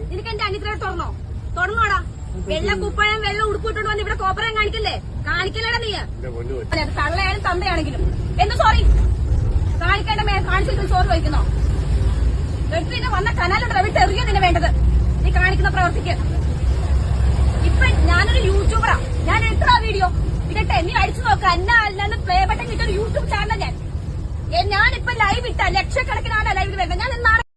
നിനക്ക് എന്റെ അനിയത്തിനോട് തുറന്നോടാ. വെള്ള കുപ്പായം വെള്ളം ഉടുപ്പിട്ടോണ്ട് വന്ന് ഇവിടെ കോപ്പറം കാണിക്കല്ലേടാ നീ. തള്ളയായാലും തന്തയാണെങ്കിലും എന്ത് സോറി കാണിക്കേണ്ട കാണിച്ചിട്ട് സോറി വഹിക്കുന്നോ? പിന്നെ വന്ന കനാലുണ്ട് വിട്ട് എറിയ നിന്നെ വേണ്ടത് നീ കാണിക്കുന്ന പ്രവർത്തിക്ക്. ഇപ്പൊ ഞാനൊരു യൂട്യൂബറാ, ഞാൻ എത്ര വീഡിയോ ഇടട്ടെ നീ അടിച്ചു നോക്ക. അല്ലാതെ പ്ലേ ബട്ടൺ കിട്ടിയൊരു യൂട്യൂബ് ചാനൽ ഞാനിപ്പോ ലൈവ് ഇട്ട ലക്ഷക്കണക്കിനാണ് ലൈവിൽ വരുന്നത്. ഞാൻ